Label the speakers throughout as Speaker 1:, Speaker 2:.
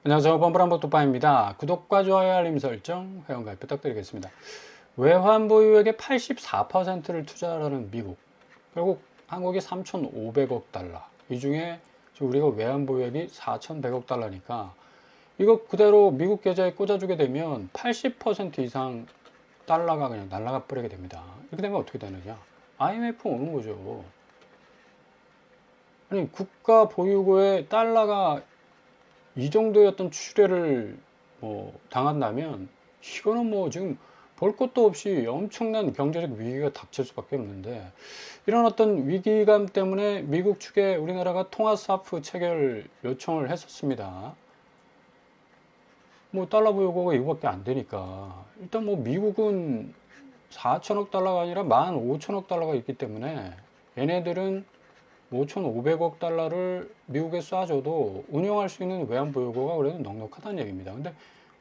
Speaker 1: 안녕하세요. 범블한복도빠입니다. 구독과 좋아요, 알림 설정, 회원가입 부탁드리겠습니다. 외환 보유액의 84%를 투자하는 미국. 결국 한국이 3,500억 달러. 이 중에 지금 우리가 외환 보유액이 4,100억 달러니까 이거 그대로 미국 계좌에 꽂아주게 되면 80% 이상 달러가 그냥 날아가 버리게 됩니다. 이렇게 되면 어떻게 되느냐? IMF 오는 거죠. 아니, 국가 보유고에 달러가 이 정도의 어떤 추례를 당한다면 이거는 지금 볼 것도 없이 엄청난 경제적 위기가 닥칠 수밖에 없는데, 이런 어떤 위기감 때문에 미국 측에 우리나라가 통화 스와프 체결 요청을 했었습니다. 달러 보유고가 이거밖에 안 되니까 일단 미국은 4천억 달러가 아니라 15,000억 달러가 있기 때문에 얘네들은 5,500억 달러를 미국에 쏴줘도 운영할 수 있는 외환 보유고가 그래도 넉넉하다는 얘기입니다. 근데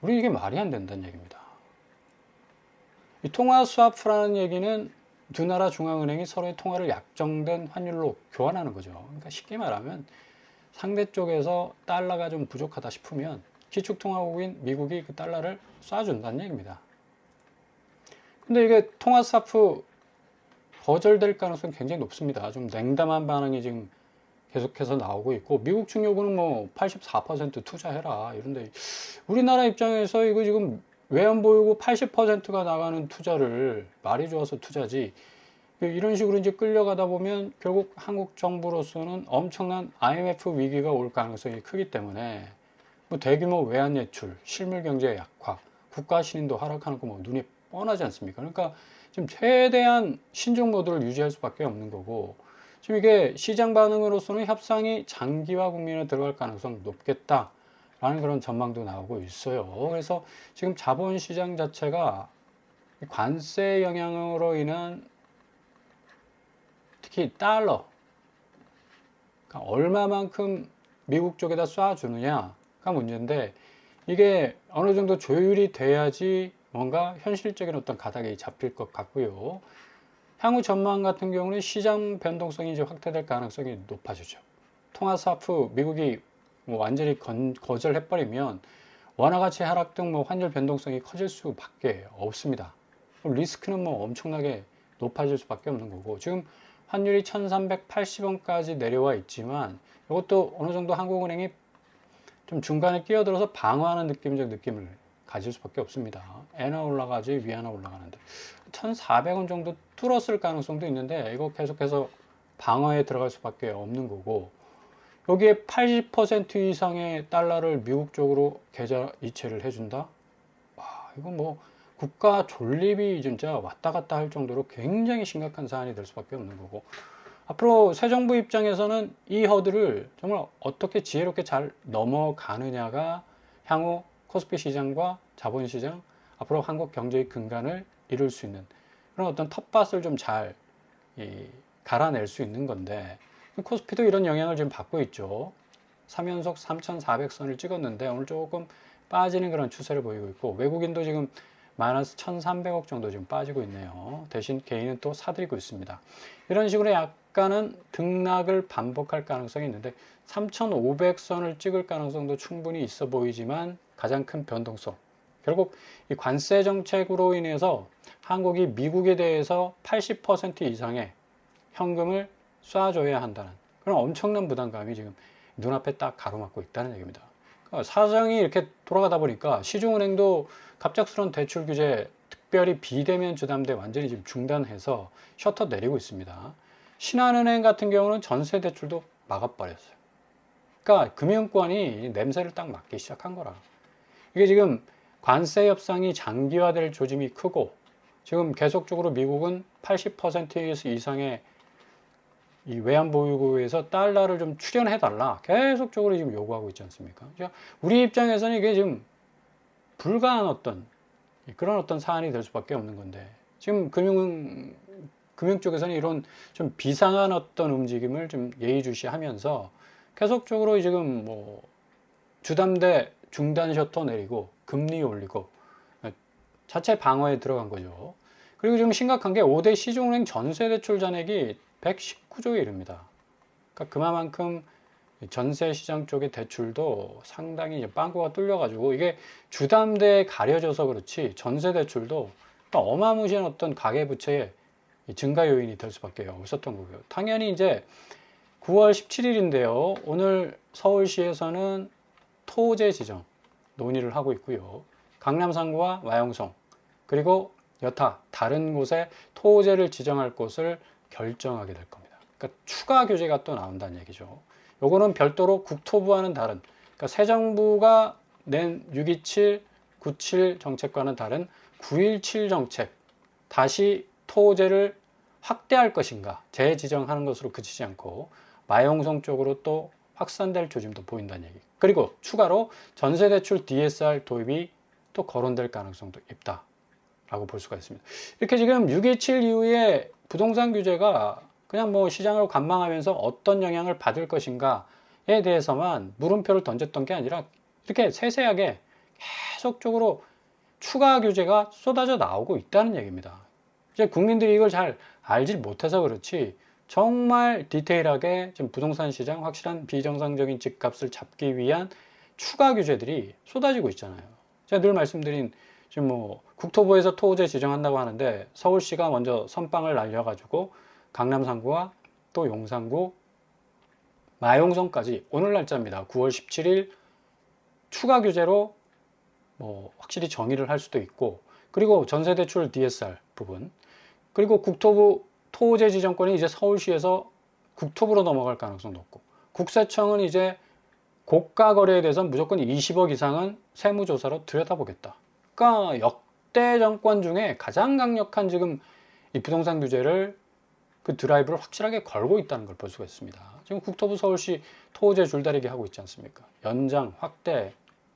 Speaker 1: 우리 이게 말이 안 된다는 얘기입니다. 이 통화 스와프라는 얘기는 두 나라 중앙은행이 서로의 통화를 약정된 환율로 교환하는 거죠. 그러니까 쉽게 말하면 상대 쪽에서 달러가 좀 부족하다 싶으면 기축통화국인 미국이 그 달러를 쏴준다는 얘기입니다. 근데 이게 통화 스와프 거절될 가능성이 굉장히 높습니다. 좀 냉담한 반응이 지금 계속해서 나오고 있고, 미국 측 요구는 84% 투자해라 이런데, 우리나라 입장에서 이거 지금 외환 보유고 80%가 나가는 투자를 말이 좋아서 투자지, 이런 식으로 이제 끌려가다 보면 결국 한국 정부로서는 엄청난 IMF 위기가 올 가능성이 크기 때문에 대규모 외환 예출, 실물 경제 약화, 국가 신인도 하락하는 거 눈이 뻔하지 않습니까? 그러니까 지금 최대한 신중 모드를 유지할 수밖에 없는 거고, 지금 이게 시장 반응으로서는 협상이 장기화 국면에 들어갈 가능성이 높겠다라는 그런 전망도 나오고 있어요. 그래서 지금 자본시장 자체가 관세 영향으로 인한 특히 달러, 그러니까 얼마만큼 미국 쪽에다 쏴주느냐가 문제인데, 이게 어느 정도 조율이 돼야지 뭔가 현실적인 어떤 가닥이 잡힐 것 같고요. 향후 전망 같은 경우는 시장 변동성이 이제 확대될 가능성이 높아지죠. 통화 스와프 미국이 완전히 거절해버리면 원화 가치 하락 등 환율 변동성이 커질 수밖에 없습니다. 리스크는 엄청나게 높아질 수밖에 없는 거고, 지금 환율이 1380원까지 내려와 있지만 이것도 어느 정도 한국은행이 좀 중간에 끼어들어서 방어하는 느낌을 가질 수밖에 없습니다. 엔화 올라가지 위안화 올라가는데 1,400원 정도 뚫었을 가능성도 있는데, 이거 계속해서 방어에 들어갈 수밖에 없는 거고, 여기에 80% 이상의 달러를 미국 쪽으로 계좌 이체를 해준다? 이건 국가 존립이 진짜 왔다 갔다 할 정도로 굉장히 심각한 사안이 될 수밖에 없는 거고, 앞으로 새 정부 입장에서는 이 허들을 정말 어떻게 지혜롭게 잘 넘어가느냐가 향후 코스피 시장과 자본시장, 앞으로 한국 경제의 근간을 이룰 수 있는 그런 어떤 텃밭을 좀 잘 갈아낼 수 있는 건데, 코스피도 이런 영향을 지금 받고 있죠. 3연속 3,400선을 찍었는데 오늘 조금 빠지는 그런 추세를 보이고 있고, 외국인도 지금 마이너스 1,300억 정도 지금 빠지고 있네요. 대신 개인은 또 사들이고 있습니다. 이런 식으로 약간은 등락을 반복할 가능성이 있는데 3,500선을 찍을 가능성도 충분히 있어 보이지만, 가장 큰 변동성, 결국 이 관세 정책으로 인해서 한국이 미국에 대해서 80% 이상의 현금을 쏴줘야 한다는 그런 엄청난 부담감이 지금 눈앞에 딱 가로막고 있다는 얘기입니다. 그러니까 사정이 이렇게 돌아가다 보니까 시중은행도 갑작스러운 대출 규제, 특별히 비대면 주담대 완전히 지금 중단해서 셔터 내리고 있습니다. 신한은행 같은 경우는 전세 대출도 막아버렸어요. 그러니까 금융권이 냄새를 딱 맡기 시작한 거라. 이게 지금 관세 협상이 장기화될 조짐이 크고, 지금 계속적으로 미국은 80% 이상의 이 외환 보유고에서 달러를 좀 출연해달라 계속적으로 지금 요구하고 있지 않습니까? 우리 입장에서는 이게 지금 불가한 그런 어떤 사안이 될 수밖에 없는 건데, 지금 금융 쪽에서는 이런 좀 비상한 어떤 움직임을 좀 예의주시하면서 계속적으로 지금 주담대 중단 셔터 내리고 금리 올리고 자체 방어에 들어간 거죠. 그리고 지금 심각한 게 5대 시중은행 전세대출 잔액이 119조에 이릅니다. 그러니까 그만큼 전세 시장 쪽의 대출도 상당히 이제 빵꾸가 뚫려가지고 이게 주담대에 가려져서 그렇지 전세 대출도 어마무시한 어떤 가계부채의 증가 요인이 될 수밖에 없었던 거고요. 당연히 이제 9월 17일인데요. 오늘 서울시에서는 토제 지정 논의를 하고 있고요. 강남 3구와 마영성 그리고 여타 다른 곳에 토제를 지정할 곳을 결정하게 될 겁니다. 그러니까 추가 규제가 또 나온다는 얘기죠. 요거는 별도로 국토부와는 다른, 그러니까 새 정부가 낸 627, 97 정책과는 다른 917 정책, 다시 토제를 확대할 것인가, 재지정하는 것으로 그치지 않고 마용성 쪽으로 또 확산될 조짐도 보인다는 얘기. 그리고 추가로 전세대출 DSR 도입이 또 거론될 가능성도 있다라고 볼 수가 있습니다. 이렇게 지금 627 이후에 부동산 규제가 그냥 뭐 시장을 관망하면서 어떤 영향을 받을 것인가에 대해서만 물음표를 던졌던 게 아니라 이렇게 세세하게 계속적으로 추가 규제가 쏟아져 나오고 있다는 얘기입니다. 이제 국민들이 이걸 잘 알지 못해서 그렇지 정말 디테일하게 지금 부동산 시장 확실한 비정상적인 집값을 잡기 위한 추가 규제들이 쏟아지고 있잖아요. 제가 늘 말씀드린 지금 뭐 국토부에서 토제 지정한다고 하는데 서울시가 먼저 선빵을 날려가지고 강남 3구와 또 용산구, 마용성까지 오늘 날짜입니다. 9월 17일 추가 규제로 뭐 확실히 정의를 할 수도 있고, 그리고 전세대출 DSR 부분, 그리고 국토부 토제 지정권이 이제 서울시에서 국토부로 넘어갈 가능성 높고, 국세청은 이제 고가 거래에 대해서 무조건 20억 이상은 세무조사로 들여다보겠다. 그러니까 역대 정권 중에 가장 강력한 지금 이 부동산 규제를 그 드라이브를 확실하게 걸고 있다는 걸 볼 수가 있습니다. 지금 국토부 서울시 토제 줄다리기 하고 있지 않습니까? 연장, 확대,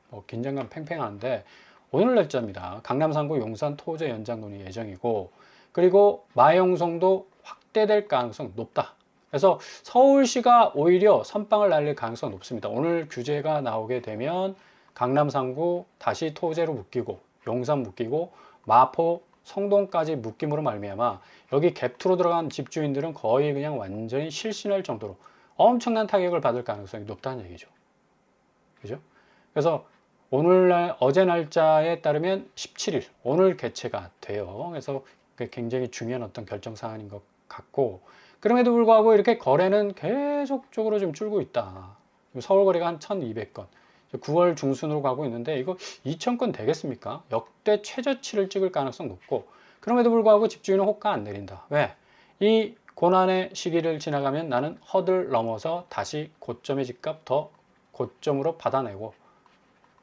Speaker 1: 뭐 긴장감 팽팽한데 오늘 날짜입니다. 강남 3구 용산 토제 연장 논의 예정이고, 그리고 마영성도 확대될 가능성 높다. 그래서 서울시가 오히려 선빵을 날릴 가능성 높습니다. 오늘 규제가 나오게 되면 강남 3구 다시 토제로 묶이고, 용산 묶이고, 마포, 성동까지 묶임으로 말미암아 여기 갭투로 들어간 집주인들은 거의 그냥 완전히 실신할 정도로 엄청난 타격을 받을 가능성이 높다는 얘기죠. 그죠? 그래서 오늘날 어제 날짜에 따르면 17일 오늘 개최가 돼요. 그래서 굉장히 중요한 어떤 결정 사안인 것 같고, 그럼에도 불구하고 이렇게 거래는 계속적으로 좀 줄고 있다. 서울 거래가 한 1,200건. 9월 중순으로 가고 있는데 이거 2,000건 되겠습니까? 역대 최저치를 찍을 가능성 높고, 그럼에도 불구하고 집주인은 호가 안 내린다. 왜? 이 고난의 시기를 지나가면 나는 허들 넘어서 다시 고점의 집값 더 고점으로 받아내고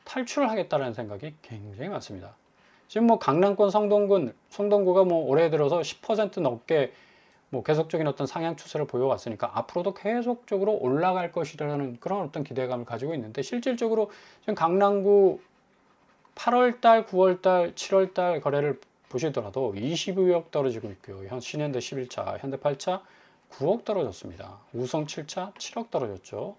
Speaker 1: 탈출을 하겠다는 생각이 굉장히 많습니다. 지금 뭐 강남권 성동구가 뭐 올해 들어서 10% 넘게 뭐 계속적인 어떤 상향 추세를 보여왔으니까 앞으로도 계속적으로 올라갈 것이라는 그런 어떤 기대감을 가지고 있는데, 실질적으로 지금 강남구 8월달, 9월달, 7월달 거래를 보시더라도 22억 떨어지고 있고요. 신현대 11차, 현대 8차 9억 떨어졌습니다. 우성 7차 7억 떨어졌죠.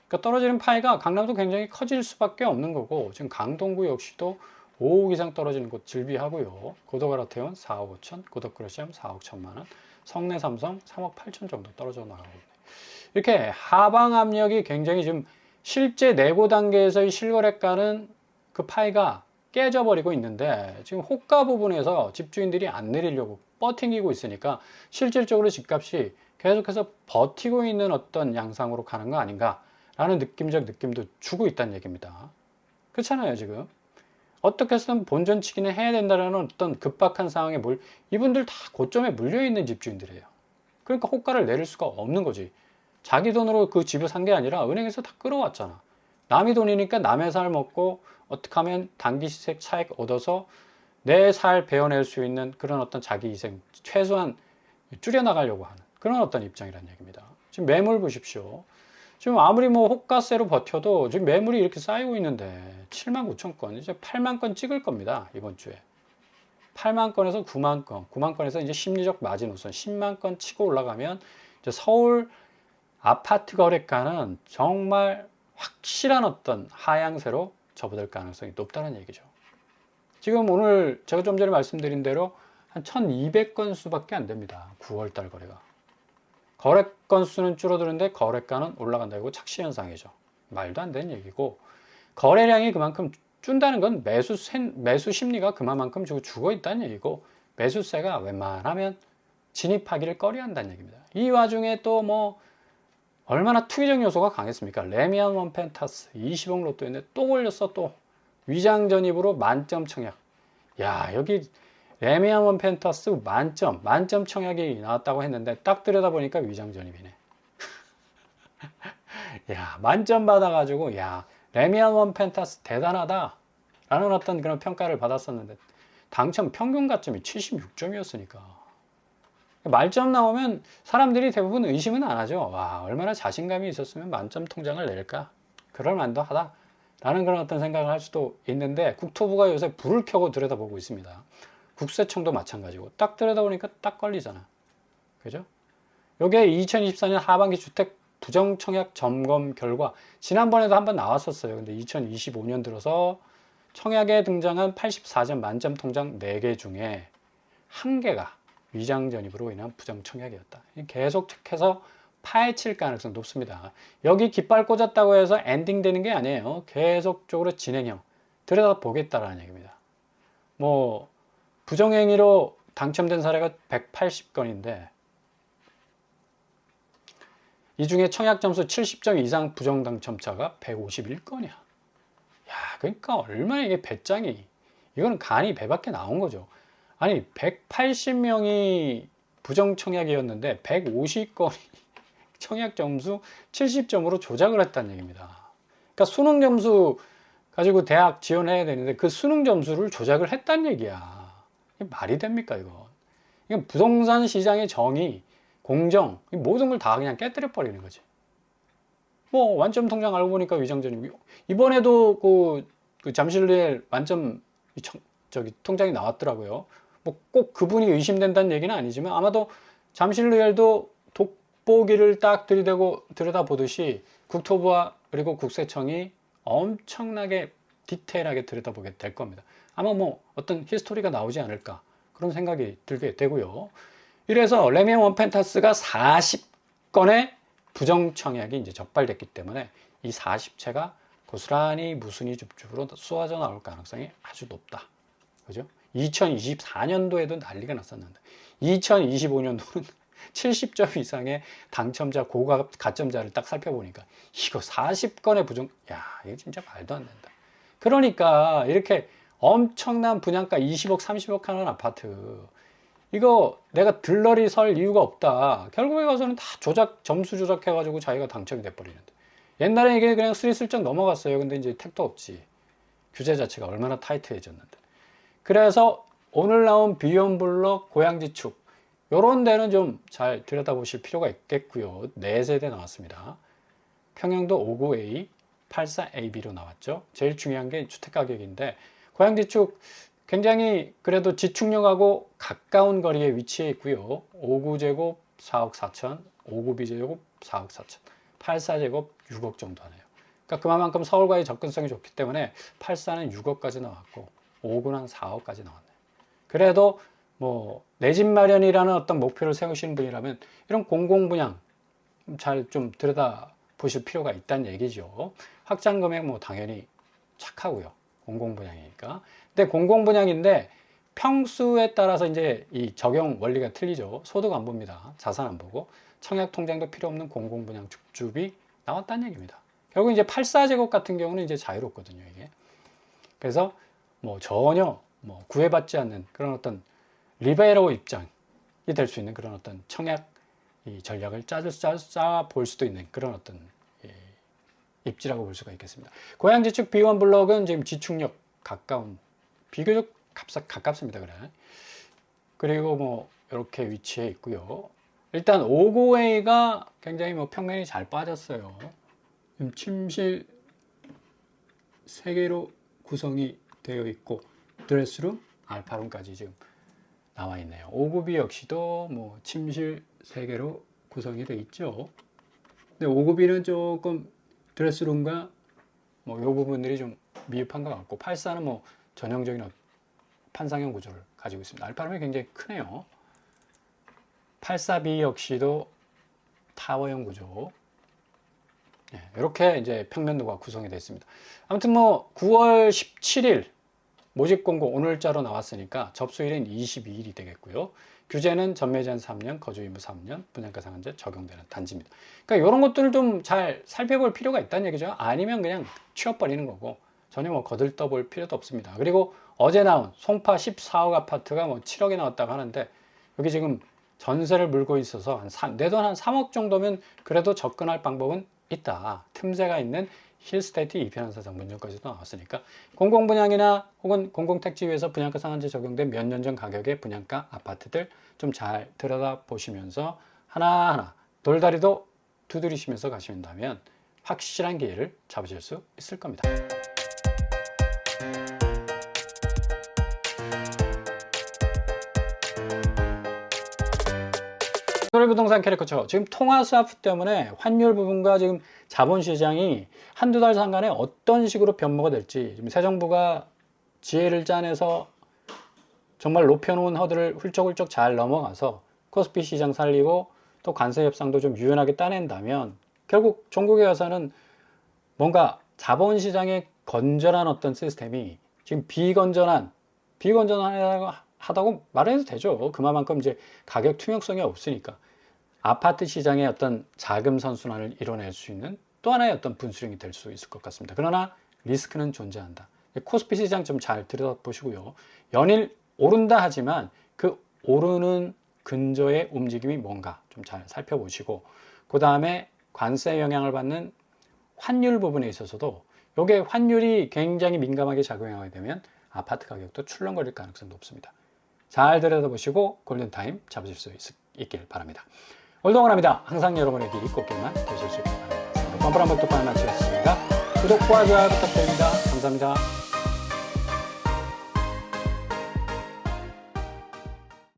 Speaker 1: 그러니까 떨어지는 파이가 강남도 굉장히 커질 수밖에 없는 거고, 지금 강동구 역시도 5억 이상 떨어지는 곳 즐비하고요. 고도가라테온 4억 5천, 고덕그라시암 4억 1천만 원, 성내 삼성 3억 8천 정도 떨어져 나가고 있네요. 이렇게 하방 압력이 굉장히 지금 실제 내고 단계에서의 실거래가는 그 파이가 깨져버리고 있는데, 지금 호가 부분에서 집주인들이 안 내리려고 버팅기고 있으니까 실질적으로 집값이 계속해서 버티고 있는 어떤 양상으로 가는 거 아닌가라는 느낌적 느낌도 주고 있다는 얘기입니다. 그렇잖아요. 지금 어떻게 해서든 본전치기는 해야 된다는 어떤 급박한 상황에 이분들 다 고점에 물려있는 집주인들이에요. 그러니까 호가를 내릴 수가 없는 거지. 자기 돈으로 그 집을 산 게 아니라 은행에서 다 끌어왔잖아. 남의 돈이니까 남의 살 먹고 어떻게 하면 단기 시세 차익 얻어서 내 살 베어낼 수 있는 그런 어떤 자기 희생 최소한 줄여나가려고 하는 그런 어떤 입장이라는 얘기입니다. 지금 매물 보십시오. 지금 아무리 뭐 호가세로 버텨도 지금 매물이 이렇게 쌓이고 있는데 7만 9천 건, 이제 8만 건 찍을 겁니다. 이번 주에. 8만 건에서 9만 건, 9만 건에서 이제 심리적 마지노선 10만 건 치고 올라가면 이제 서울 아파트 거래가는 정말 확실한 어떤 하향세로 접어들 가능성이 높다는 얘기죠. 지금 오늘 제가 좀 전에 말씀드린 대로 한 1,200건 수밖에 안 됩니다. 9월달 거래가. 거래 건수는 줄어드는데 거래가는 올라간다. 이거 착시 현상이죠. 말도 안 되는 얘기고, 거래량이 그만큼 준다는 건 매수 심리가 그만큼 죽어 있다는 얘기고, 매수세가 웬만하면 진입하기를 꺼려한다는 얘기입니다. 이 와중에 또 뭐 얼마나 투기적 요소가 강했습니까? 레미안 원펜타스 20억 로또였는데 또 걸렸어. 또 위장 전입으로 만점 청약. 야, 여기 레미안 원펜타스 만점 청약이 나왔다고 했는데 딱 들여다보니까 위장 전입이네. 야, 만점 받아가지고 야, 레미안 원펜타스 대단하다 라는 어떤 그런 평가를 받았었는데 당첨 평균 가점이 76점이었으니까 말점 나오면 사람들이 대부분 의심은 안 하죠. 와, 얼마나 자신감이 있었으면 만점 통장을 낼까? 그럴 만도 하다 라는 그런 어떤 생각을 할 수도 있는데, 국토부가 요새 불을 켜고 들여다보고 있습니다. 국세청도 마찬가지고 딱 들여다보니까 딱 걸리잖아. 그죠? 요게 2024년 하반기 주택 부정 청약 점검 결과, 지난번에도 한번 나왔었어요. 근데 2025년 들어서 청약에 등장한 84점 만점 통장 4개 중에 1개가 위장 전입으로 인한 부정 청약이었다. 계속 체크해서 파헤칠 가능성 높습니다. 여기 깃발 꽂았다고 해서 엔딩 되는 게 아니에요. 계속적으로 진행형 들여다보겠다라는 얘기입니다. 뭐 부정행위로 당첨된 사례가 180건인데 이 중에 청약 점수 70점 이상 부정 당첨자가 151건이야. 야, 그러니까 얼마나 이게 배짱이, 이거는 간이 배밖에 나온 거죠. 아니 180명이 부정 청약이었는데 150건이 청약 점수 70점으로 조작을 했다는 얘기입니다. 그러니까 수능 점수 가지고 대학 지원해야 되는데 그 수능 점수를 조작을 했다는 얘기야. 이게 말이 됩니까 이거? 이건 부동산 시장의 정의, 공정, 모든 걸 다 그냥 깨뜨려 버리는 거지. 뭐 완점 통장 알고 보니까 위장전입. 이번에도 그 잠실리엘 완점 통장이 나왔더라고요. 뭐 꼭 그분이 의심된다는 얘기는 아니지만 아마도 잠실리엘도 돋보기를 딱 들이대고 들여다보듯이 국토부와 그리고 국세청이 엄청나게 디테일하게 들여다보게 될 겁니다. 아마 뭐 어떤 히스토리가 나오지 않을까 그런 생각이 들게 되고요. 이래서 레미안 원펜타스가 40건의 부정 청약이 이제 적발됐기 때문에 이 40채가 고스란히 무순위 줍줍으로 쏘아져 나올 가능성이 아주 높다. 그죠? 2024년도에도 난리가 났었는데 2025년도는 70점 이상의 당첨자 고가 가점자를 딱 살펴보니까 이거 40건의 부정, 야, 이거 진짜 말도 안 된다. 그러니까 이렇게 엄청난 분양가 20억 30억 하는 아파트, 이거 내가 들러리 설 이유가 없다. 결국에 가서는 다 점수 조작해가지고 자기가 당첨이 돼버리는데, 옛날에 이게 그냥 스리슬쩍 넘어갔어요. 근데 이제 택도 없지. 규제 자체가 얼마나 타이트해졌는데. 그래서 오늘 나온 비연블럭 고양지축, 요런 데는 좀 잘 들여다보실 필요가 있겠고요. 4세대 나왔습니다. 평형도 59A, 84AB로 나왔죠. 제일 중요한 게 주택가격인데, 고양지축 굉장히 그래도 지축역하고 가까운 거리에 위치해 있고요. 59제곱 4억 4천, 59B제곱 4억 4천, 84제곱 6억 정도 하네요. 그러니까 그만큼 서울과의 접근성이 좋기 때문에 84는 6억까지 나왔고 59는 한 4억까지 나왔네요. 그래도 뭐 내 집 마련이라는 어떤 목표를 세우시는 분이라면 이런 공공분양 잘 좀 들여다 보실 필요가 있다는 얘기죠. 확장 금액 뭐 당연히 착하고요. 공공분양이니까. 근데 공공분양인데 평수에 따라서 이제 이 적용 원리가 틀리죠. 소득 안 봅니다. 자산 안 보고 청약 통장도 필요 없는 공공분양 줍줍이 나왔다는 얘기입니다. 결국 이제 84제곱 같은 경우는 이제 자유롭거든요, 이게. 그래서 뭐 전혀 뭐 구애받지 않는 그런 어떤 리베로 입장이 될 수 있는 그런 어떤 청약 이 전략을 짜 볼 수도 있는 그런 어떤 입지라고 볼 수가 있겠습니다. 고양지축 B1 블럭은 지금 지축역 가까운, 비교적 가깝습니다. 그래. 그리고 뭐 이렇게 위치해 있고요. 일단 59A가 굉장히 뭐 평면이 잘 빠졌어요. 지금 침실 3개로 구성이 되어 있고 드레스룸, 알파룸까지 지금 나와 있네요. 59B 역시도 뭐 침실 3개로 구성이 되어 있죠. 근데 59B는 조금 드레스룸과 뭐 이 부분들이 좀 미흡한 것 같고, 84는 뭐 전형적인 판상형 구조를 가지고 있습니다. 알파룸이 굉장히 크네요. 84B 역시도 타워형 구조. 이렇게 이제 평면도가 구성이 되어 있습니다. 아무튼 뭐 9월 17일 모집 공고 오늘자로 나왔으니까 접수일은 22일이 되겠고요. 규제는 전매제한 3년, 거주 의무 3년, 분양가 상한제 적용되는 단지입니다. 그러니까 이런 것들을 좀 잘 살펴볼 필요가 있다는 얘기죠. 아니면 그냥 취업버리는 거고 전혀 뭐 거들떠볼 필요도 없습니다. 그리고 어제 나온 송파 14억 아파트가 뭐 7억이 나왔다고 하는데 여기 지금 전세를 물고 있어서 내 돈 한 3억 정도면 그래도 접근할 방법은 있다. 틈새가 있는 힐스테이트 이편한사 정문점까지도 나왔으니까 공공분양이나 혹은 공공택지위에서 분양가 상한제 적용된 몇 년 전 가격의 분양가 아파트들 좀 잘 들여다보시면서 하나하나 돌다리도 두드리시면서 가신다면 확실한 기회를 잡으실 수 있을 겁니다. 부동산 캐리커처 지금 통화 스와프 때문에 환율 부분과 지금 자본시장이 한두 달 상간에 어떤 식으로 변모가 될지 지금 새 정부가 지혜를 짜내서 정말 높여놓은 허들을 훌쩍훌쩍 잘 넘어가서 코스피 시장 살리고 또 관세 협상도 좀 유연하게 따낸다면 결국 종국에 와서는 뭔가 자본시장의 건전한 어떤 시스템이 지금 비건전하다고 말해도 되죠. 그만큼 이제 가격 투명성이 없으니까 아파트 시장의 어떤 자금 선순환을 이뤄낼 수 있는 또 하나의 어떤 분수령이 될 수 있을 것 같습니다. 그러나 리스크는 존재한다. 코스피 시장 좀 잘 들여다보시고요. 연일 오른다 하지만 그 오르는 근저의 움직임이 뭔가 좀 잘 살펴보시고 그 다음에 관세 영향을 받는 환율 부분에 있어서도 이게 환율이 굉장히 민감하게 작용하게 되면 아파트 가격도 출렁거릴 가능성이 높습니다. 잘 들여다보시고 골든타임 잡으실 수 있길 바랍니다. 올동원합니다. 항상 여러분의 길이 꽃길만 되실 수 있길 바랍니다. 뻔뻔한 복덕방을 마치겠습니다. 구독과 좋아요 부탁드립니다. 감사합니다.